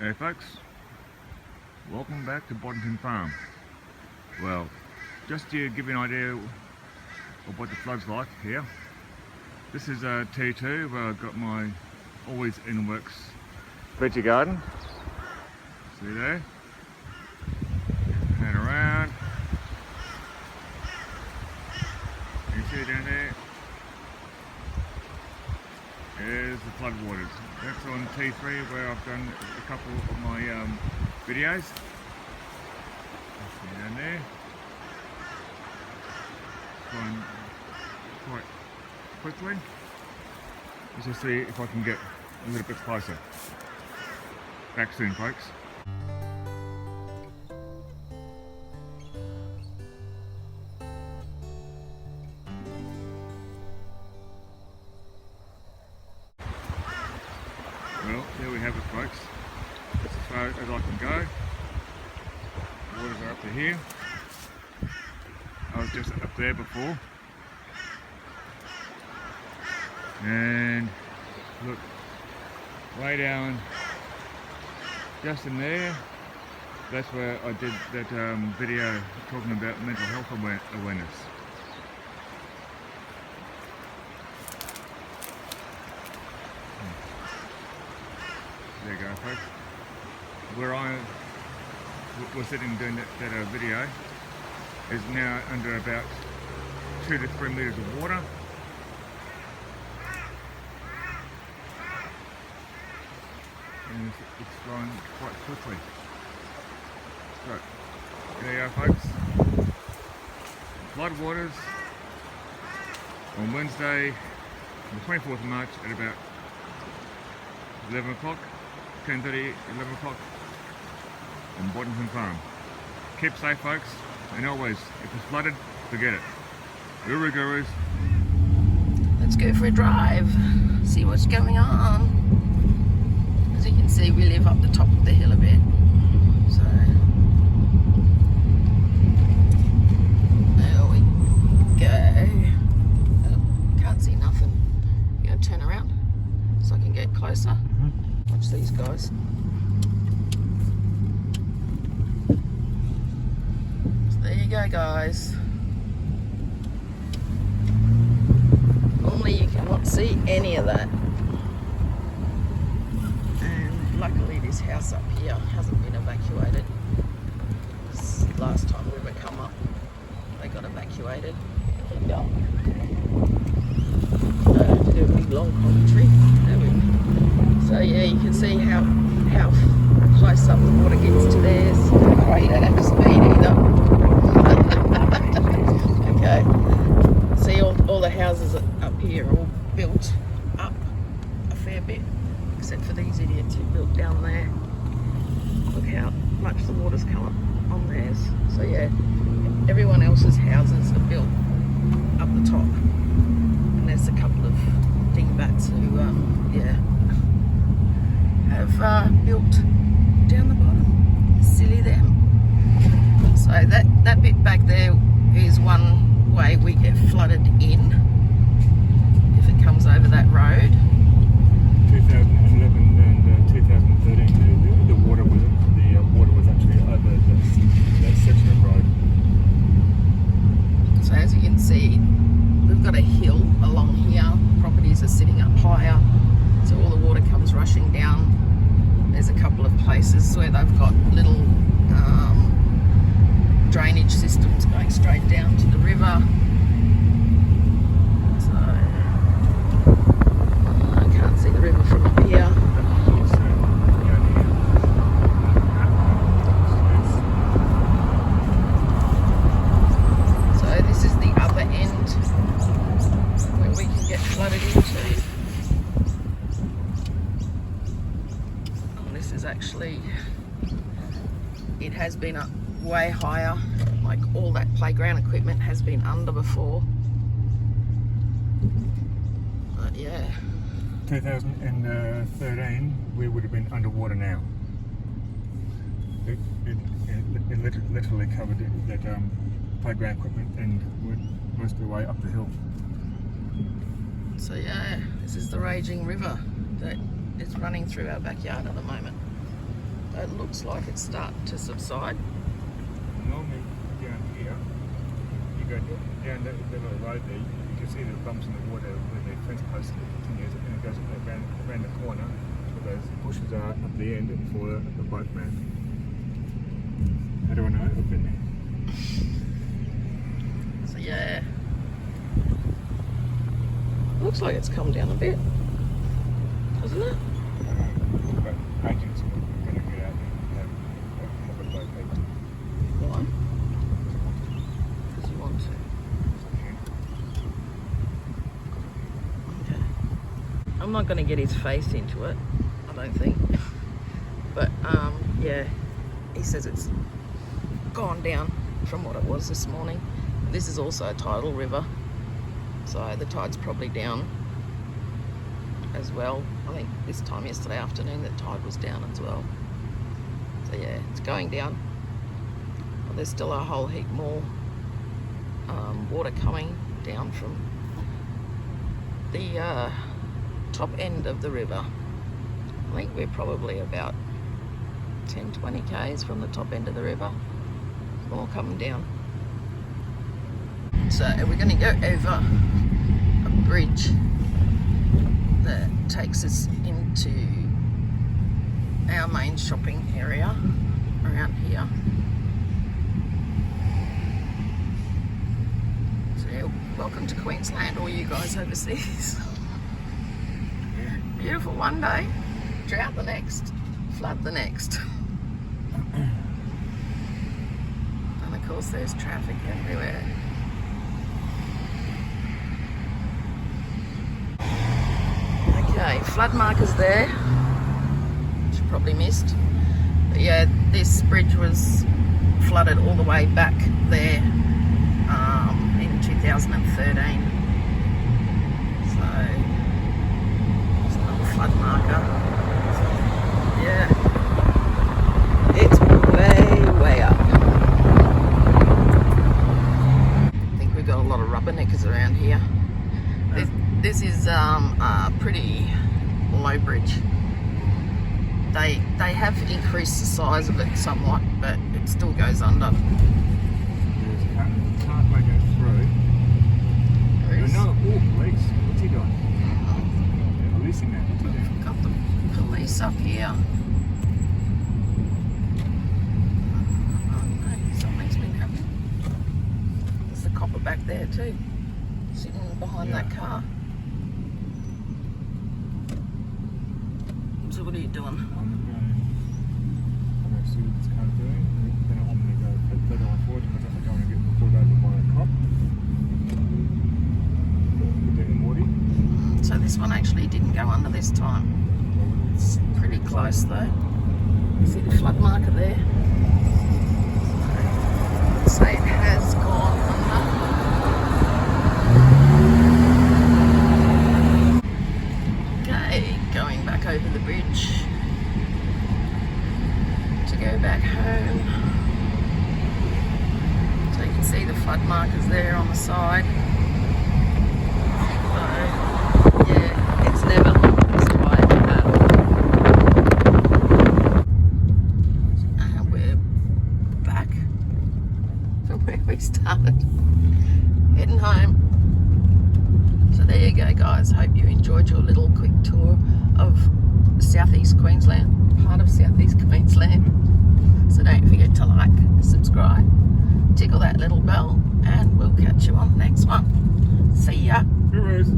Hey folks, welcome back to Boddington Farm. Well, just to give you an idea of what the flood's like here. This is T2 where I've got my always in works veggie garden. See there? And around. You can see down there is the flood waters. That's on T3 where I've done a couple of my videos. See down there. Going quite quickly. Let's just see if I can get a little bit closer. Back soon, folks. Well, there we have it, folks. That's as far as I can go. The waters are up to here. I was just up there before. And look, way down, just in there, that's where I did that video talking about mental health awareness. There you go, folks. Where I was sitting doing that video is now under about 2 to 3 meters of water. And it's flowing quite quickly. So, there you are, folks. Flood waters on Wednesday, the 24th of March at about 11 o'clock. 10:30, 11 o'clock on Boddington Farm. Keep safe, folks, and always, if it's flooded, forget it. Guru gurus. Let's go for a drive, see what's going on. As you can see, we live up the top of the hill a bit, so there we go. Oh, can't see nothing. I'm gonna turn around so I can get closer. Watch these guys. So there you go, guys. Normally you cannot see any of that. And luckily this house up here hasn't been evacuated. This last time we were come up, they got evacuated. Keep going. To do a big long commentary. There we go. So yeah, you can see how close up the water gets to theirs. Oh, you don't have to speed either. Okay. See all the houses up here are all built up a fair bit, except for these idiots who built down there. Look how much the water's come up on theirs. So yeah, everyone else's houses are built up the top. And there's a couple of dingbats who, have built down the bottom. Silly them. So that bit back there is one way we get flooded in if it comes over that road. 2011 and 2013, the water was actually over that section of road. So as you can see, we've got a hill along here. Properties are sitting up higher, so all the water comes rushing down. There's a couple of places where they've got little drainage systems going straight down to the river. So I can't see the river from up here. So this is the other end where we can get flooded into. This is actually, it has been up way higher, like all that playground equipment has been under before. But yeah. 2013, we would have been underwater now. It literally covered that playground equipment and went most of the way up the hill. So yeah, this is the raging river that is running through our backyard at the moment. It looks like it's starting to subside. Normally down here, you go down that little road there, you can see the bumps in the water where the fence post continues and it goes around the corner where those bushes are up the end for the boat ramp. How do I know? I've been there. So yeah, looks like it's come down a bit, doesn't it? But agents are going to get out and have a boat people. Why? Because you want to. Okay. I'm not going to get his face into it, I don't think. But yeah, he says it's gone down from what it was this morning. This is also a tidal river, so the tide's probably down as well. I think this time yesterday afternoon the tide was down as well. So yeah, it's going down. Well, there's still a whole heap more water coming down from the top end of the river. I think we're probably about 10-20 k's from the top end of the river. More coming down. So we're going to go over a bridge that takes us into our main shopping area around here. So yeah, welcome to Queensland, all you guys overseas. Beautiful one day, drought the next, flood the next. And of course there's traffic everywhere. Okay, flood markers there, which you probably missed. But yeah, this bridge was flooded all the way back there in 2013. So, there's another flood marker. Yeah, it's way up. I think we've got a lot of rubberneckers around here. This is a pretty low bridge. They have increased the size of it somewhat, but it still goes under. There's a car going through. There is. No, police. What's he doing? Policing that. What's he doing? Got the police up here. Oh, no, something's been happening. There's the copper back there too, sitting behind that car. So what are you doing? I'm going to see what this car's doing. Then I'm going to go further on forward because I don't want to get pulled over by a cop. We're doing Morty. So this one actually didn't go under this time. It's pretty close though. You see the flood marker there? So it has gone under. Okay, going back over the bridge to go back home. So you can see the flood markers there on the side. So yeah, it's never this dry at all. And we're back from where we started, heading home. So there you go, guys. Hope you enjoyed your little quick tour of Southeast Queensland, part of Southeast Queensland. So don't forget to like, subscribe, tickle that little bell, and we'll catch you on the next one. See ya. Here it is.